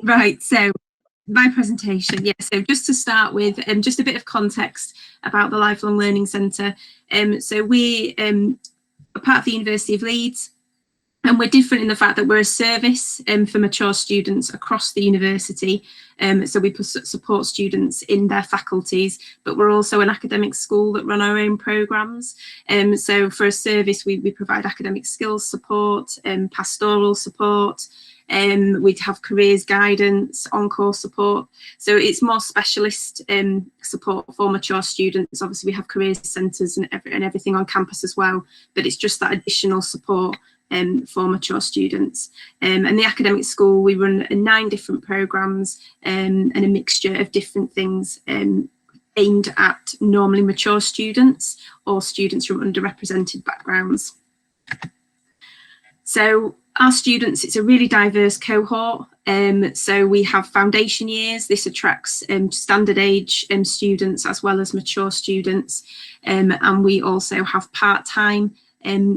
Right, so my presentation, yeah, so just to start with, just a bit of context about the Lifelong Learning Centre. So we are part of the University of Leeds, and we're different in the fact that we're a service for mature students across the university. So we support students in their faculties, but we're also an academic school that run our own programmes. So for a service, we provide academic skills support, pastoral support, we'd have careers guidance, on-course support. So it's more specialist support for mature students. Obviously, we have careers centres and everything on campus as well, but it's just that additional support for mature students. And the academic school, we run 9 different programmes and a mixture of different things aimed at normally mature students or students from underrepresented backgrounds. So our students, it's a really diverse cohort. So we have foundation years. This attracts standard age students as well as mature students. And we also have part-time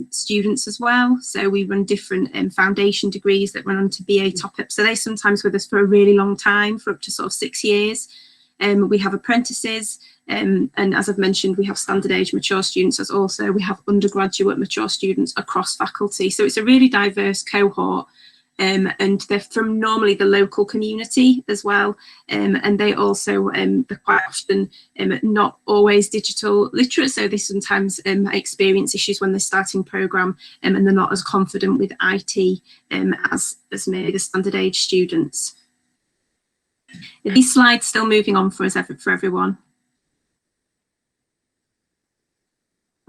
students as well. So we run different foundation degrees that run on to BA top-up. So they're sometimes with us for a really long time, for up to sort of 6 years. We have apprentices, and as I've mentioned, we have standard age mature students, as also we have undergraduate mature students across faculty. So it's a really diverse cohort, and they're from normally the local community as well, and they also they're quite often not always digital literate, so they sometimes experience issues when they're starting programme, and they're not as confident with IT as maybe the standard age students. Are these slides still moving on for us, for everyone?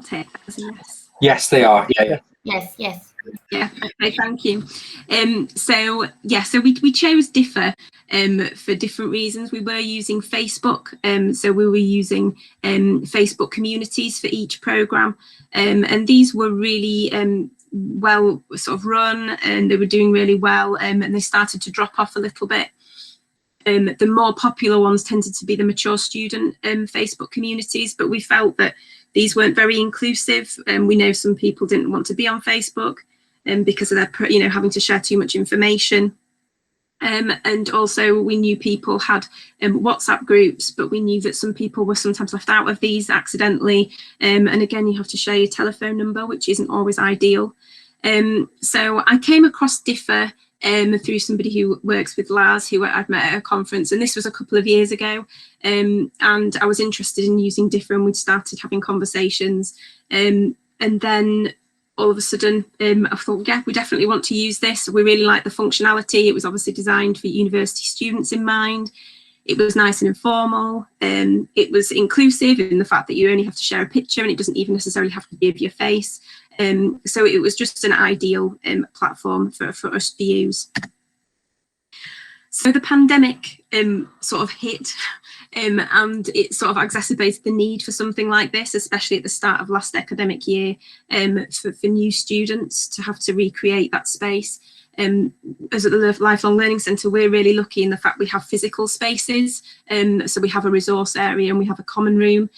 I'll take that as a yes. Yes, they are. Yeah. Yes, yes. Yeah, okay, thank you. So we chose Differ for different reasons. We were using Facebook, so we were using Facebook communities for each programme, and these were really well sort of run, and they were doing really well, and they started to drop off a little bit. The more popular ones tended to be the mature student Facebook communities, but we felt that these weren't very inclusive, and we know some people didn't want to be on Facebook because of their, having to share too much information. And also we knew people had WhatsApp groups, but we knew that some people were sometimes left out of these accidentally. And again, you have to share your telephone number, which isn't always ideal. So I came across Differ through somebody who works with Lars, who I've met at a conference, and this was a couple of years ago, and I was interested in using Differ, and we'd started having conversations, and then all of a sudden I thought, yeah, we definitely want to use this. We really like the functionality. It was obviously designed for university students in mind. It was nice and informal, it was inclusive in the fact that you only have to share a picture, and it doesn't even necessarily have to be of your face. So it was just an ideal platform for us to use. So the pandemic sort of hit, and it sort of exacerbated the need for something like this, especially at the start of last academic year, for new students to have to recreate that space. As at the Lifelong Learning Centre, we're really lucky in the fact we have physical spaces. So we have a resource area and we have a common room,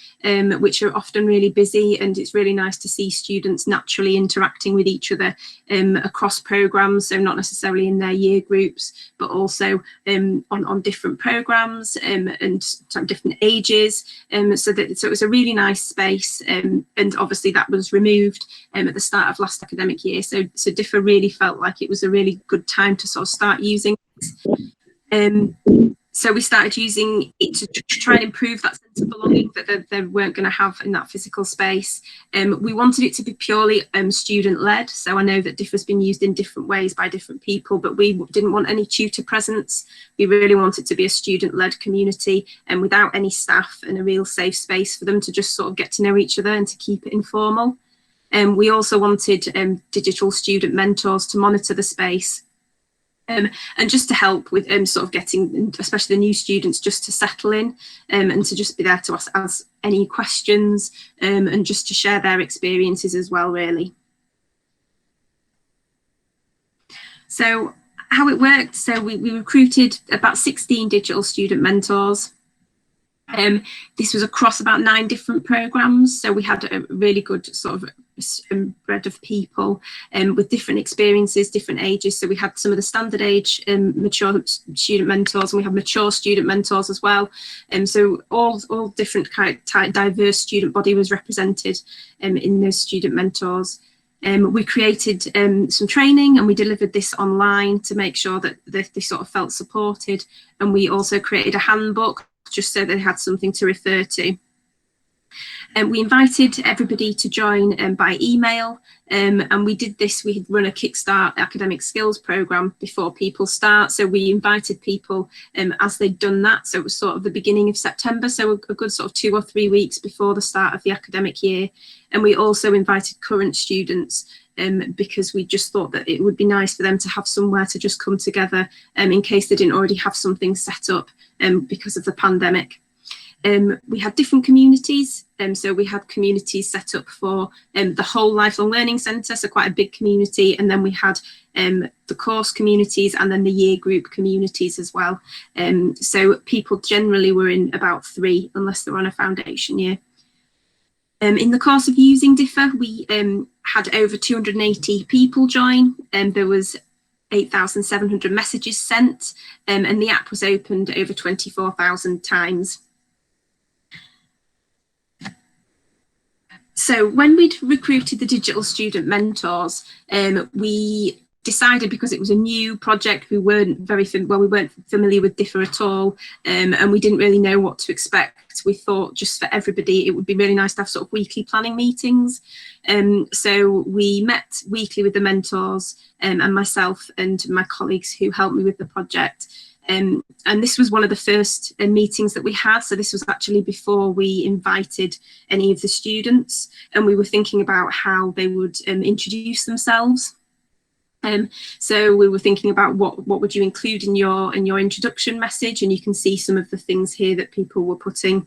which are often really busy, and it's really nice to see students naturally interacting with each other across programmes, so not necessarily in their year groups, but also on different programmes and different ages. So it was a really nice space, and obviously that was removed at the start of last academic year. So Differ really felt like it was a really good time to sort of start using it. So we started using it to try and improve that sense of belonging that they weren't going to have in that physical space. We wanted it to be purely student-led. So I know that Differ's been used in different ways by different people, but we didn't want any tutor presence. We really wanted to be a student-led community, and without any staff, and a real safe space for them to just sort of get to know each other and to keep it informal. We also wanted digital student mentors to monitor the space, and just to help with sort of getting, especially the new students, just to settle in, and to just be there to ask any questions, and just to share their experiences as well, really. So how it worked, so we recruited about 16 digital student mentors. This was across about 9 different programmes, so we had a really good sort of spread of people with different experiences, different ages. So we had some of the standard age mature student mentors, and we have mature student mentors as well. So all different kind of diverse student body was represented in those student mentors. We created some training, and we delivered this online to make sure that they sort of felt supported. And we also created a handbook just so they had something to refer to. We invited everybody to join by email, and we did this. We had run a Kickstart academic skills programme before people start, so we invited people as they'd done that. So it was sort of the beginning of September, so a good sort of 2 or 3 weeks before the start of the academic year. And we also invited current students because we just thought that it would be nice for them to have somewhere to just come together in case they didn't already have something set up because of the pandemic. We had different communities, so we had communities set up for the whole lifelong learning centre, so quite a big community, and then we had the course communities and then the year group communities as well. So people generally were in about 3 unless they were on a foundation year. In the course of using Differ, we had over 280 people join, and there was 8,700 messages sent, and the app was opened over 24,000 times. So when we'd recruited the digital student mentors, we decided, because it was a new project, we weren't familiar with Differ at all, and we didn't really know what to expect. We thought just for everybody it would be really nice to have sort of weekly planning meetings. So we met weekly with the mentors and myself and my colleagues who helped me with the project. And this was one of the first meetings that we had. So this was actually before we invited any of the students, and we were thinking about how they would introduce themselves. So we were thinking about what would you include in your introduction message, and you can see some of the things here that people were putting.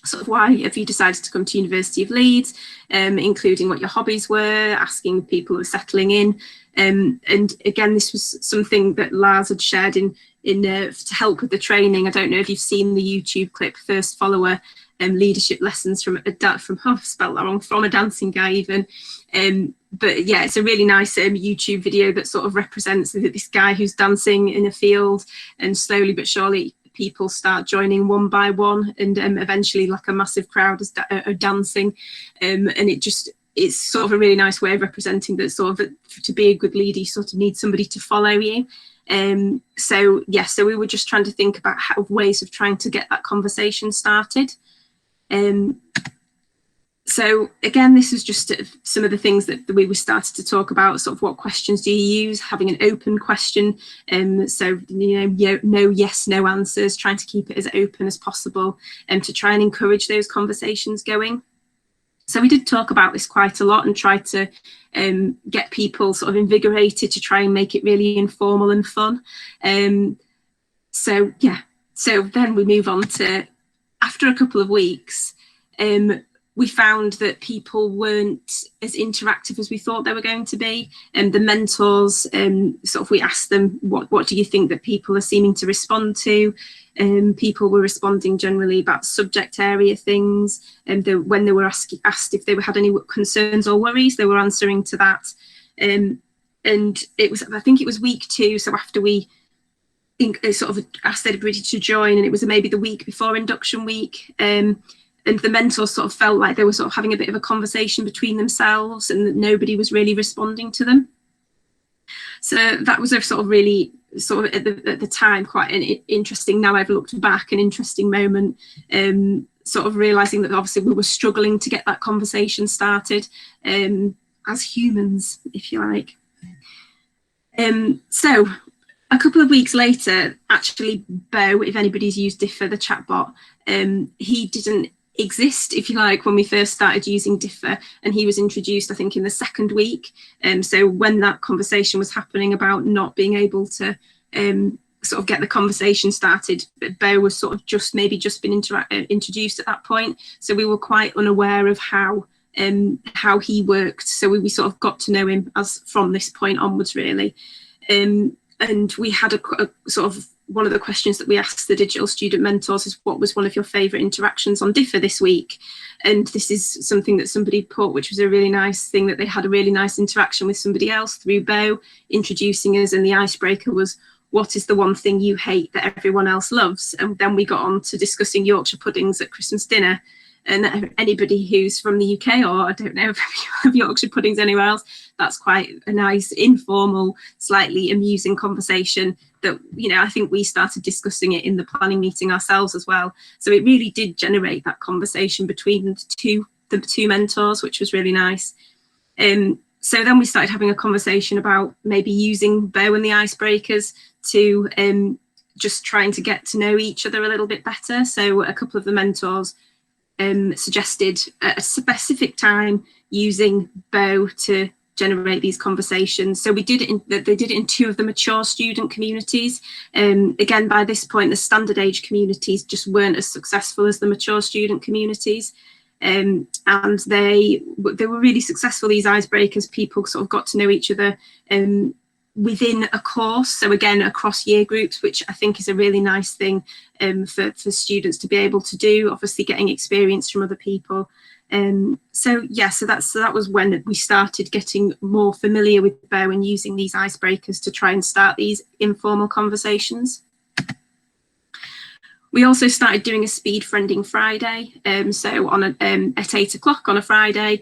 Sort of why have you decided to come to University of Leeds, including what your hobbies were, asking people who are settling in. And again, this was something that Lars had shared in to help with the training. I don't know if you've seen the YouTube clip, First Follower Leadership Lessons from I've spelled that wrong, from a dancing guy even. But yeah, it's a really nice YouTube video that sort of represents this guy who's dancing in a field, and slowly but surely people start joining one by one, and eventually like a massive crowd are dancing, and it's sort of a really nice way of representing that sort of to be a good leader you sort of need somebody to follow you. So we were just trying to think about ways of trying to get that conversation started. So again, this was just some of the things that we started to talk about, sort of what questions do you use, having an open question, so no yes, no answers, trying to keep it as open as possible, and to try and encourage those conversations going. So we did talk about this quite a lot and try to get people sort of invigorated to try and make it really informal and fun. So then we move on to, after a couple of weeks, we found that people weren't as interactive as we thought they were going to be. And the mentors, sort of, we asked them, what do you think that people are seeming to respond to? People were responding generally about subject area things, and when they were asked if they had any concerns or worries, they were answering to that. And it was, I think it was week 2, so after we sort of asked everybody to join, and it was maybe the week before induction week, and the mentors sort of felt like they were sort of having a bit of a conversation between themselves, and that nobody was really responding to them. So that was a sort of really, sort of at the time, quite an interesting, now I've looked back, an interesting moment, sort of realising that obviously we were struggling to get that conversation started as humans, if you like. So a couple of weeks later, actually, Beau, if anybody's used Differ, the chatbot, he didn't exist, if you like, when we first started using Differ, and he was introduced, I think, in the 2nd week. So when that conversation was happening about not being able to sort of get the conversation started, but Beau was sort of just been introduced at that point, so we were quite unaware of how he worked. So we sort of got to know him as from this point onwards, really. And we had a sort of one of the questions that we asked the digital student mentors is, what was one of your favourite interactions on Differ this week? And this is something that somebody put, which was a really nice thing, that they had a really nice interaction with somebody else through Beau introducing us, and the icebreaker was, what is the one thing you hate that everyone else loves? And then we got on to discussing Yorkshire puddings at Christmas dinner. And anybody who's from the UK, or I don't know if you have Yorkshire puddings anywhere else, that's quite a nice, informal, slightly amusing conversation that, you know, I think we started discussing it in the planning meeting ourselves as well. So it really did generate that conversation between the two mentors, which was really nice. So then we started having a conversation about maybe using Beau and the icebreakers to just trying to get to know each other a little bit better. So a couple of the mentors suggested a specific time using Beau to generate these conversations. So they did it in two of the mature student communities. Again, by this point, the standard age communities just weren't as successful as the mature student communities. And they were really successful, these icebreakers. People sort of got to know each other within a course, so again across year groups, which I think is a really nice thing for students to be able to do, obviously getting experience from other people. So that was when we started getting more familiar with Beau and using these icebreakers to try and start these informal conversations. We also started doing a speed friending Friday. So on at 8 o'clock on a Friday,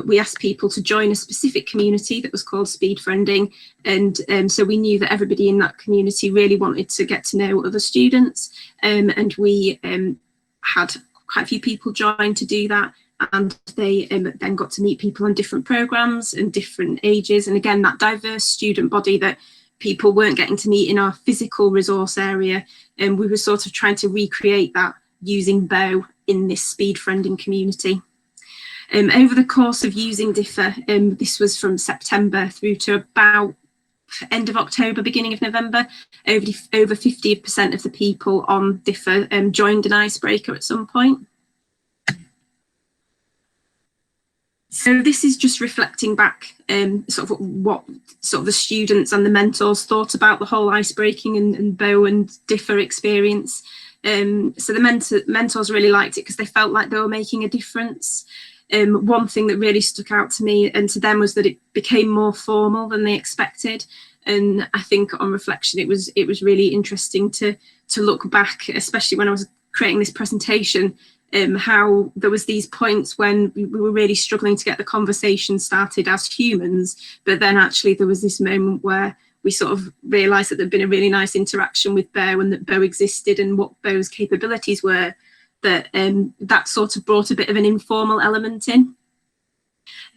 we asked people to join a specific community that was called speed friending. And so we knew that everybody in that community really wanted to get to know other students. And we had quite a few people join to do that. And they then got to meet people on different programs and different ages. And again, that diverse student body that people weren't getting to meet in our physical resource area, and we were sort of trying to recreate that using Beau in this speed friending community. Over the course of using Differ, this was from September through to about end of October, beginning of November, over 50% of the people on Differ joined an icebreaker at some point. So this is just reflecting back sort of what sort of the students and the mentors thought about the whole icebreaking and Beau and Differ experience. So the mentors really liked it because they felt like they were making a difference. One thing that really stuck out to me and to them was that it became more formal than they expected. And I think on reflection, it was really interesting to look back, especially when I was creating this presentation, how there was these points when we were really struggling to get the conversation started as humans, but then actually there was this moment where we sort of realised that there'd been a really nice interaction with Beau and that Beau existed and what Beau's capabilities were, that that sort of brought a bit of an informal element in.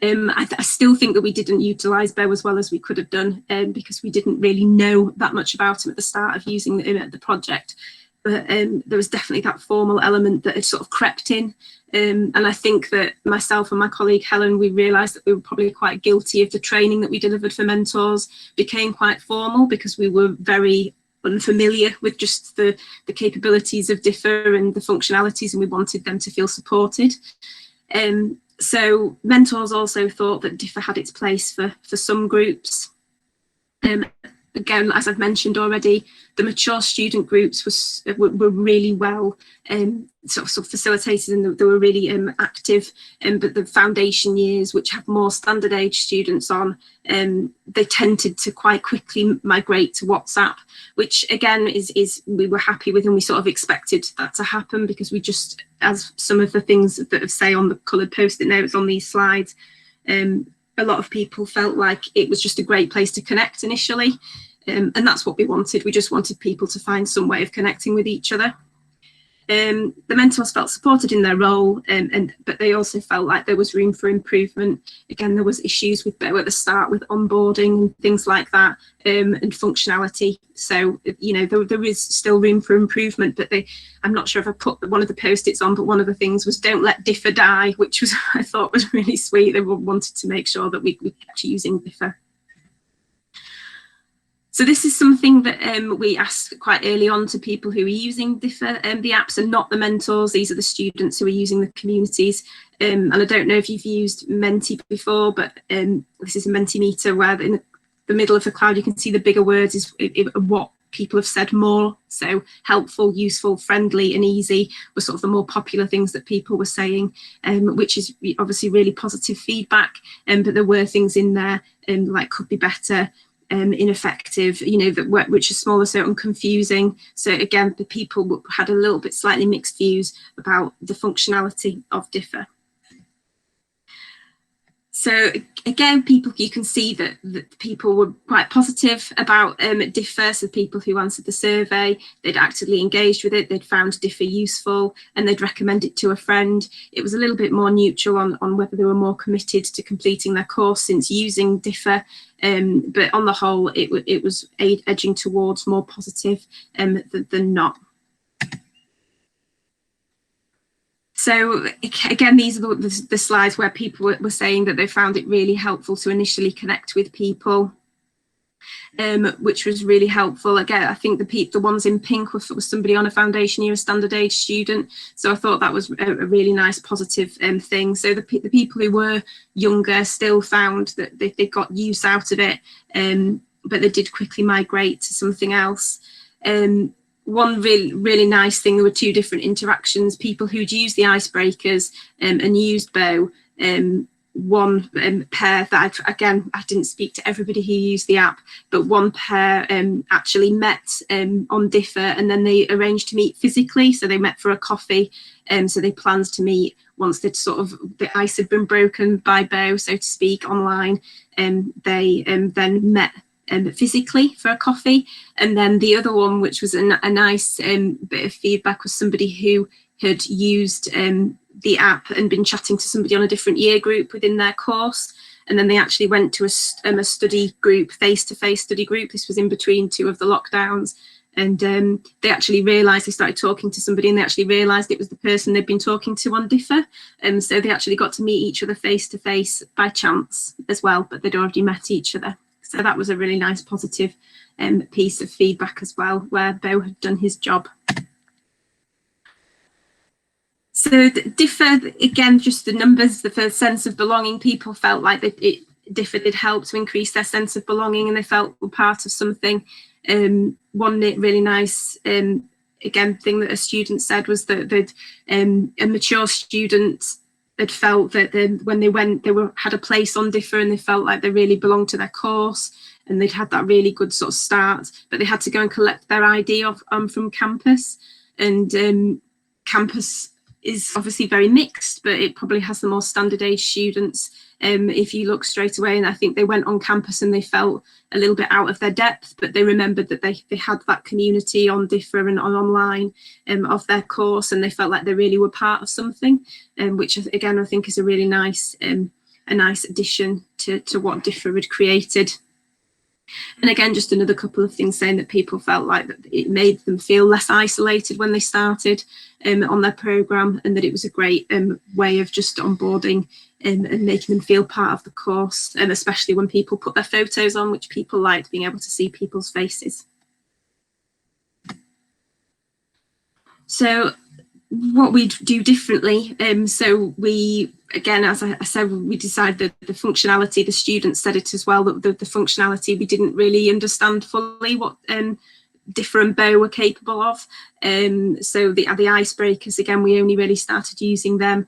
I still think that we didn't utilise Beau as well as we could have done because we didn't really know that much about him at the start of using the project. But there was definitely that formal element that had sort of crept in. And I think that myself and my colleague Helen, we realised that we were probably quite guilty of the training that we delivered for mentors became quite formal because we were very unfamiliar with just the capabilities of Differ and the functionalities, and we wanted them to feel supported. So mentors also thought that Differ had its place for some groups. Again, as I've mentioned already, the mature student groups were really well sort of facilitated, and they were really active. But the foundation years, which have more standard age students on, they tended to quite quickly migrate to WhatsApp, which again is we were happy with, and we sort of expected that to happen because we just, as some of the things that say on the coloured post-it notes on these slides, a lot of people felt like it was just a great place to connect initially. And that's what we wanted. We just wanted people to find some way of connecting with each other. The mentors felt supported in their role, but they also felt like there was room for improvement. Again, there was issues with Beau at the start with onboarding and things like that, and functionality. So, you know, there is still room for improvement, but I'm not sure if I put one of the post-its on, but one of the things was don't let Differ die, which was, I thought was really sweet. They wanted to make sure that we kept using Differ. So this is something that we asked quite early on to people who are using Differ, the apps, and not the mentors. These are the students who are using the communities. And I don't know if you've used Menti before, but this is a Mentimeter where in the middle of the cloud you can see the bigger words is what people have said more. So helpful, useful, friendly and easy were sort of the more popular things that people were saying, which is obviously really positive feedback. But there were things in there like could be better, ineffective, you know, which is smaller, so unconfusing. So again, the people had a little bit slightly mixed views about the functionality of differ. So again, you can see that people were quite positive about differ. So people who answered the survey, they'd actively engaged with it, they'd found differ useful, and they'd recommend it to a friend. It was a little bit more neutral on whether they were more committed to completing their course since using differ. But on the whole, it was edging towards more positive than not. So again, these are the slides where people were saying that they found it really helpful to initially connect with people, which was really helpful. Again, I think the ones in pink was somebody on a foundation year, a standard age student. So I thought that was a really nice positive thing. So the people who were younger still found that they got use out of it, but they did quickly migrate to something else. One really nice thing, there were two different interactions. People who'd used the icebreakers and used Beau, one pair that I didn't speak to everybody who used the app, but one pair actually met on differ, and then they arranged to meet physically. So they met for a coffee, so they planned to meet once they'd sort of, the ice had been broken by Beau, so to speak, online. They then met physically for a coffee. And then the other one, which was a nice bit of feedback, was somebody who had used the app and been chatting to somebody on a different year group within their course. And then they actually went to a study group, face-to-face study group. This was in between two of the lockdowns. And they actually realised, they started talking to somebody and they actually realised it was the person they'd been talking to on differ. So they actually got to meet each other face-to-face by chance as well, but they'd already met each other. So that was a really nice positive piece of feedback as well, where Beau had done his job. So differ, again, just the numbers, the first sense of belonging, people felt like differ did help to increase their sense of belonging and they felt were part of something. One really nice, again, thing that a student said was that a mature student had felt that when they went, had a place on differ and they felt like they really belonged to their course and they'd had that really good sort of start, but they had to go and collect their ID from campus. And campus is obviously very mixed, but it probably has the more standard age students if you look straight away. And I think they went on campus and they felt a little bit out of their depth, but they remembered that they had that community on differ and online of their course, and they felt like they really were part of something, which again I think is a really nice addition to what differ had created. And again, just another couple of things saying that people felt like that it made them feel less isolated when they started on their programme, and that it was a great way of just onboarding and making them feel part of the course, and especially when people put their photos on, which people liked, being able to see people's faces. So what we do differently, so we, again, as I said, we decided that the functionality, the students said it as well, that the functionality, we didn't really understand fully what differ and Beau were capable of. So the icebreakers, again, we only really started using them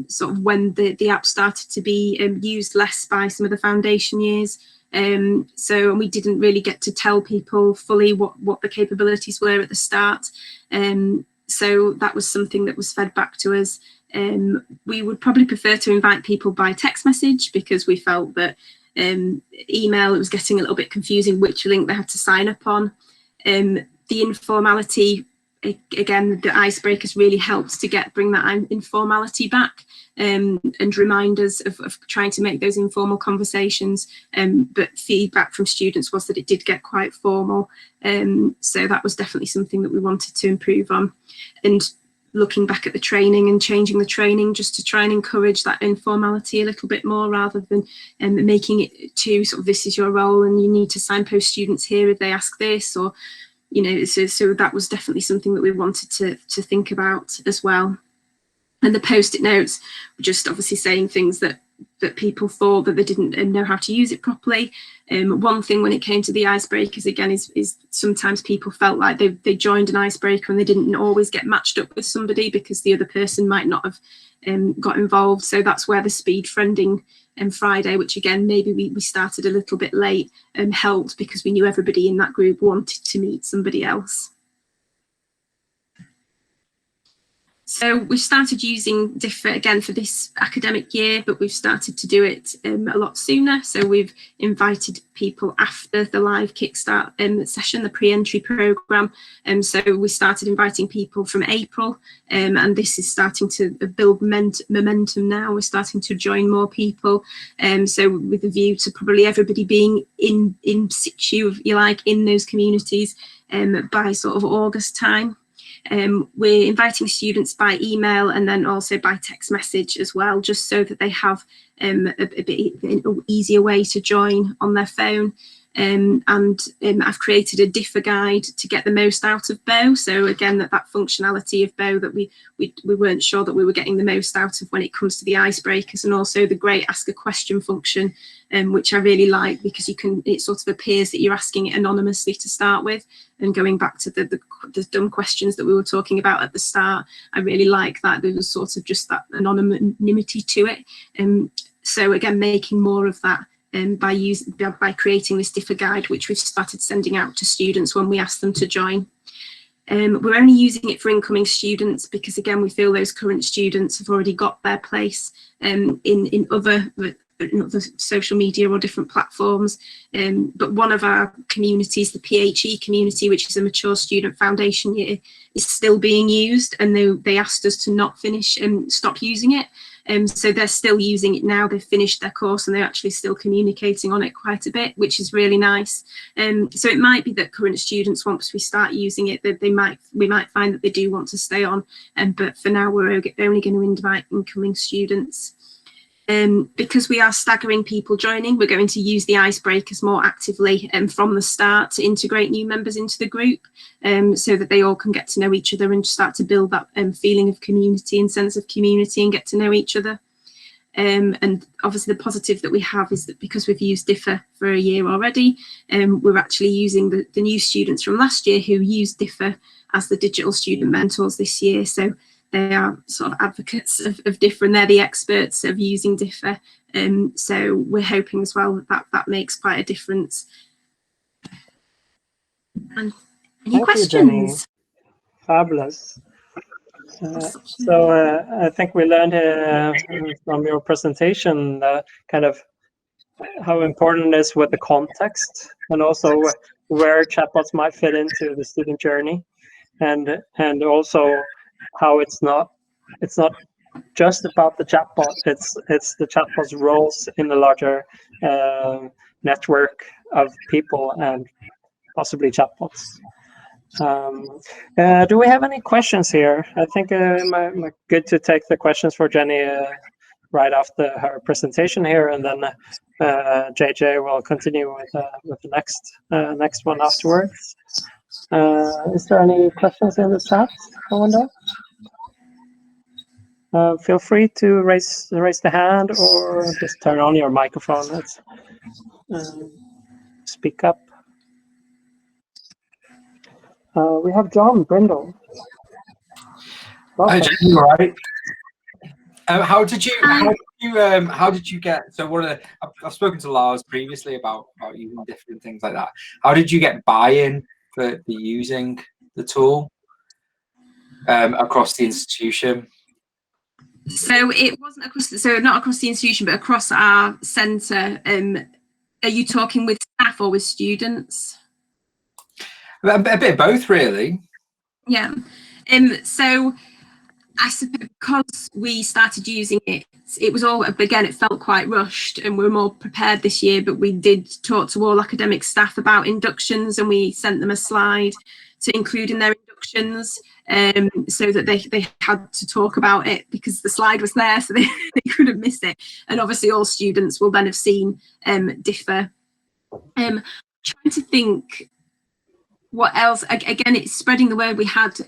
sort of when the app started to be used less by some of the foundation years. So we didn't really get to tell people fully what the capabilities were at the start. So that was something that was fed back to us. We would probably prefer to invite people by text message, because we felt that email, it was getting a little bit confusing which link they had to sign up on. The informality, again, the icebreakers really helped to bring that informality back, and remind us of trying to make those informal conversations. But feedback from students was that it did get quite formal. So that was definitely something that we wanted to improve on. And looking back at the training and changing the training just to try and encourage that informality a little bit more, rather than making it to sort of, this is your role and you need to signpost students here if they ask this, or, you know, so that was definitely something that we wanted to think about as well. And the post-it notes were just obviously saying things that that people thought that they didn't know how to use it properly. One thing when it came to the icebreakers, again, is sometimes people felt like they joined an icebreaker and they didn't always get matched up with somebody because the other person might not have got involved. So that's where the speed friending Friday, which again, maybe we started a little bit late, helped, because we knew everybody in that group wanted to meet somebody else. So we've started using Differ again for this academic year, but we've started to do it a lot sooner. So we've invited people after the live Kickstart session, the pre-entry programme. So we started inviting people from April, and this is starting to build momentum now. We're starting to join more people. So with a view to probably everybody being in situ, if you like, in those communities by sort of August time. We're inviting students by email and then also by text message as well, just so that they have a bit easier way to join on their phone. I've created a Differ guide to get the most out of Beau. So again, that functionality of Beau that we weren't sure that we were getting the most out of when it comes to the icebreakers, and also the great ask a question function, which I really like, because it sort of appears that you're asking it anonymously to start with. And going back to the dumb questions that we were talking about at the start, I really like that there was sort of just that anonymity to it. So again, making more of that by creating this Differ guide, which we've started sending out to students when we ask them to join. We're only using it for incoming students because, again, we feel those current students have already got their place in other social media or different platforms. But one of our communities, the PHE community, which is a mature student foundation year, is still being used, and they asked us to not stop using it. So they're still using it now. They've finished their course and they're actually still communicating on it quite a bit, which is really nice. So it might be that current students, once we start using it, that we might find that they do want to stay on. But for now, we're only going to invite incoming students. Because we are staggering people joining, we're going to use the icebreakers more actively from the start to integrate new members into the group, so that they all can get to know each other and start to build that feeling of community and sense of community and get to know each other. And obviously the positive that we have is that because we've used Differ for a year already, we're actually using the new students from last year who used Differ as the digital student mentors this year. So they are sort of advocates of Differ, and they're the experts of using Differ. So we're hoping as well that makes quite a difference. And any questions? Thank you, Jenni. Fabulous. So I think we learned from your presentation kind of how important it is with the context, and also where chatbots might fit into the student journey, and also how it's not just about the chatbot. It's the chatbot's roles in the larger network of people and possibly chatbots. Do we have any questions here? I think it might good to take the questions for Jenni right after her presentation here, and then JJ will continue with the next one afterwards. Is there any questions in the chat, I wonder? Feel free to raise the hand or just turn on your microphone. Let's speak up. We have John Brindle. Hi, Jenni, all right? How did you get? So I've spoken to Lars previously about using different things like that. How did you get buy-in for using the tool across the institution? So it wasn't not across the institution, but across our centre. Are you talking with staff or with students? A bit of both, really. Yeah. So I suppose because we started using it, it was all, again, it felt quite rushed, and we're more prepared this year, but we did talk to all academic staff about inductions, and we sent them a slide to include in their inductions, so that they had to talk about it because the slide was there, so they couldn't miss it. And obviously all students will then have seen Differ. Trying to think what else. Again, it's spreading the word. We had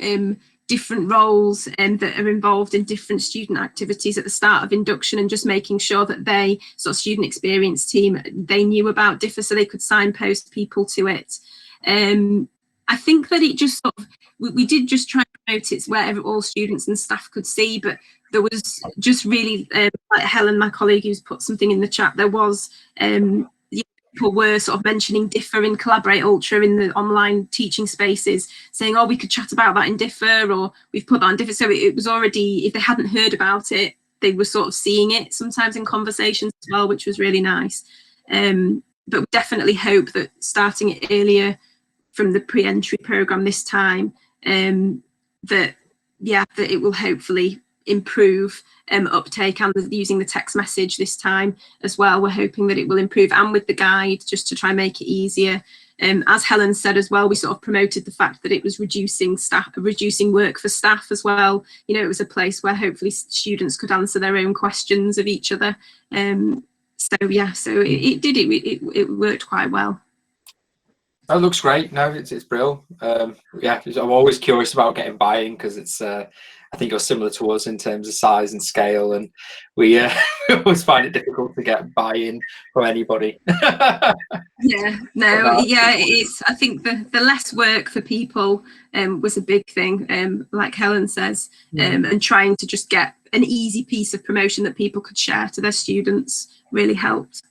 different roles that are involved in different student activities at the start of induction, and just making sure that they, sort of student experience team, they knew about DIFA so they could signpost people to it. I think that it just sort of, we did just try and promote it where all students and staff could see, but there was just really, like Helen, my colleague, who's put something in the chat, there was, people were sort of mentioning DIFA in Collaborate Ultra in the online teaching spaces, saying, oh, we could chat about that in DIFA, or we've put that on DIFA. So it was already, if they hadn't heard about it, they were sort of seeing it sometimes in conversations as well, which was really nice. But we definitely hope that starting it earlier from the pre-entry programme this time, that it will hopefully improve uptake, and using the text message this time as well, we're hoping that it will improve, and with the guide, just to try and make it easier. As Helen said as well, we sort of promoted the fact that it was reducing work for staff as well. You know, it was a place where hopefully students could answer their own questions of each other. So it worked quite well. That looks great. No, it's brilliant. Yeah, I'm always curious about getting buy-in, because it's I think you're similar to us in terms of size and scale, and we always find it difficult to get buy-in from anybody. Yeah, no, yeah, it's, I think the less work for people was a big thing, like Helen says, and trying to just get an easy piece of promotion that people could share to their students really helped.